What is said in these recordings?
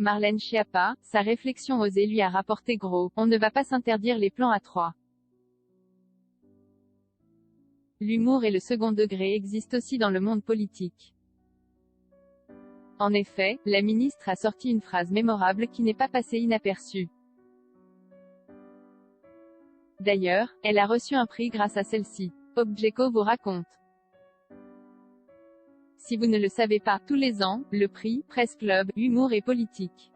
Marlène Schiappa, sa réflexion osée lui a rapporté gros. On ne va pas s'interdire les plans à trois. L'humour et le second degré existent aussi dans le monde politique. En effet, la ministre a sorti une phrase mémorable qui n'est pas passée inaperçue. D'ailleurs, elle a reçu un prix grâce à celle-ci. Objeco vous raconte. Si vous ne le savez pas, tous les ans, le prix Presse Club, Humour et Politique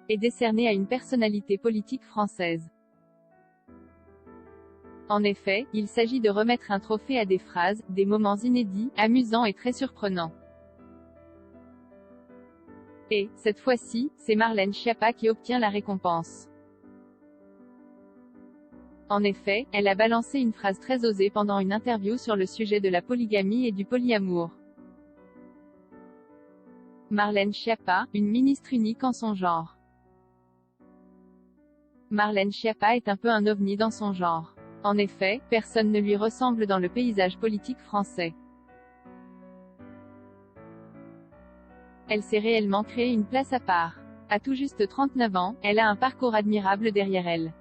est décerné à une personnalité politique française. En effet, il s'agit de remettre un trophée à des phrases, des moments inédits, amusants et très surprenants. Et, cette fois-ci, c'est Marlène Schiappa qui obtient la récompense. En effet, elle a balancé une phrase très osée pendant une interview sur le sujet de la polygamie et du polyamour. Marlène Schiappa, une ministre unique en son genre. Marlène Schiappa est un peu un ovni dans son genre. En effet, personne ne lui ressemble dans le paysage politique français. Elle s'est réellement créé une place à part. À tout juste 39 ans, elle a un parcours admirable derrière elle.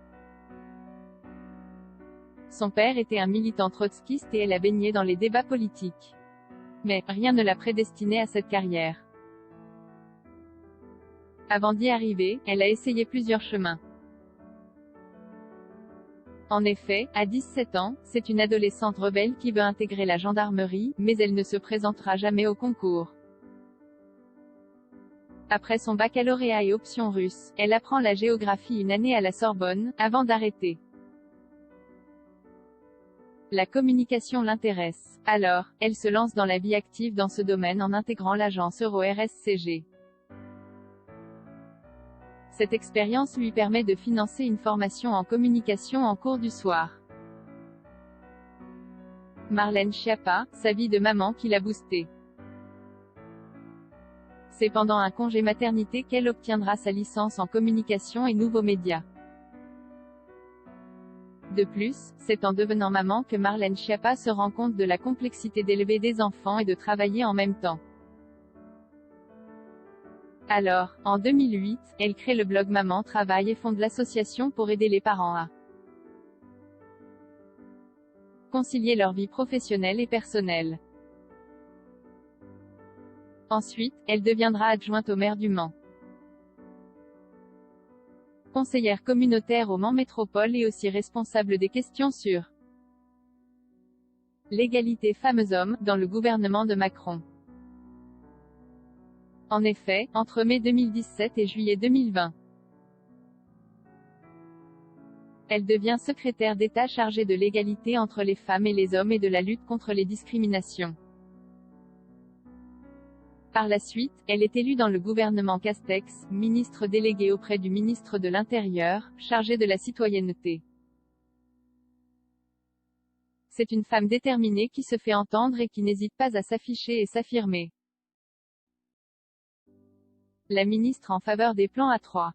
Son père était un militant trotskiste et elle a baigné dans les débats politiques. Mais, rien ne l'a prédestinée à cette carrière. Avant d'y arriver, elle a essayé plusieurs chemins. En effet, à 17 ans, c'est une adolescente rebelle qui veut intégrer la gendarmerie, mais elle ne se présentera jamais au concours. Après son baccalauréat et option russe, elle apprend la géographie une année à la Sorbonne, avant d'arrêter. La communication l'intéresse. Alors, elle se lance dans la vie active dans ce domaine en intégrant l'agence Euro-RSCG. Cette expérience lui permet de financer une formation en communication en cours du soir. Marlène Schiappa, sa vie de maman qui l'a boostée. C'est pendant un congé maternité qu'elle obtiendra sa licence en communication et nouveaux médias. De plus, c'est en devenant maman que Marlène Schiappa se rend compte de la complexité d'élever des enfants et de travailler en même temps. Alors, en 2008, elle crée le blog Maman Travaille et fonde l'association pour aider les parents à concilier leur vie professionnelle et personnelle. Ensuite, elle deviendra adjointe au maire du Mans. Conseillère communautaire au Mans Métropole et aussi responsable des questions sur l'égalité femmes-hommes, dans le gouvernement de Macron. En effet, entre mai 2017 et juillet 2020, elle devient secrétaire d'État chargée de l'égalité entre les femmes et les hommes et de la lutte contre les discriminations. Par la suite, elle est élue dans le gouvernement Castex, ministre déléguée auprès du ministre de l'Intérieur, chargée de la citoyenneté. C'est une femme déterminée qui se fait entendre et qui n'hésite pas à s'afficher et s'affirmer. La ministre en faveur des plans A3.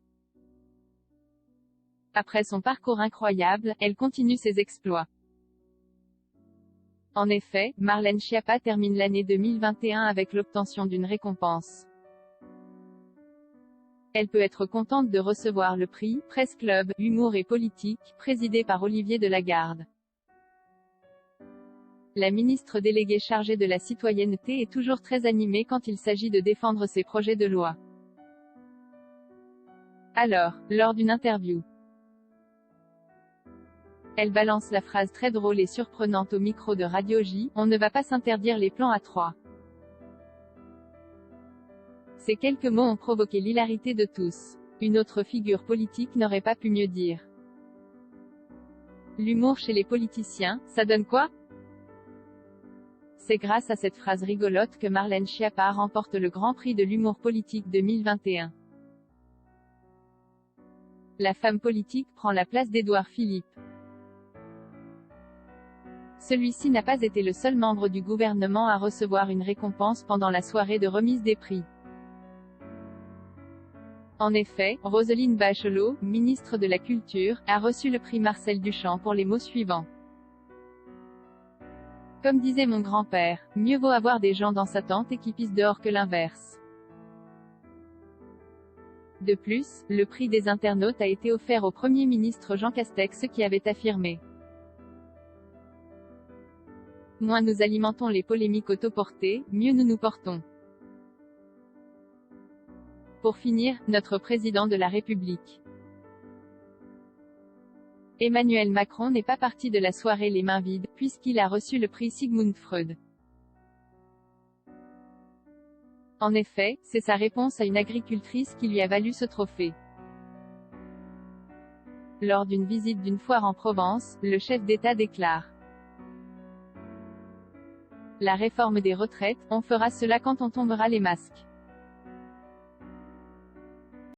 Après son parcours incroyable, elle continue ses exploits. En effet, Marlène Schiappa termine l'année 2021 avec l'obtention d'une récompense. Elle peut être contente de recevoir le prix Presse Club, Humour et Politique, présidé par Olivier de Lagarde. La ministre déléguée chargée de la citoyenneté est toujours très animée quand il s'agit de défendre ses projets de loi. Alors, lors d'une interview, elle balance la phrase très drôle et surprenante au micro de Radio J, on ne va pas s'interdire les plans à trois. Ces quelques mots ont provoqué l'hilarité de tous. Une autre figure politique n'aurait pas pu mieux dire. L'humour chez les politiciens, ça donne quoi? C'est grâce à cette phrase rigolote que Marlène Schiappa remporte le Grand Prix de l'humour politique 2021. La femme politique prend la place d'Édouard Philippe. Celui-ci n'a pas été le seul membre du gouvernement à recevoir une récompense pendant la soirée de remise des prix. En effet, Roselyne Bachelot, ministre de la Culture, a reçu le prix Marcel Duchamp pour les mots suivants. Comme disait mon grand-père, mieux vaut avoir des gens dans sa tente et qui pissent dehors que l'inverse. De plus, le prix des internautes a été offert au Premier ministre Jean Castex qui avait affirmé: moins nous alimentons les polémiques autoportées, mieux nous nous portons. Pour finir, notre président de la République Emmanuel Macron n'est pas parti de la soirée les mains vides, puisqu'il a reçu le prix Sigmund Freud. En effet, c'est sa réponse à une agricultrice qui lui a valu ce trophée. Lors d'une visite d'une foire en Provence, le chef d'État déclare: la réforme des retraites, on fera cela quand on tombera les masques.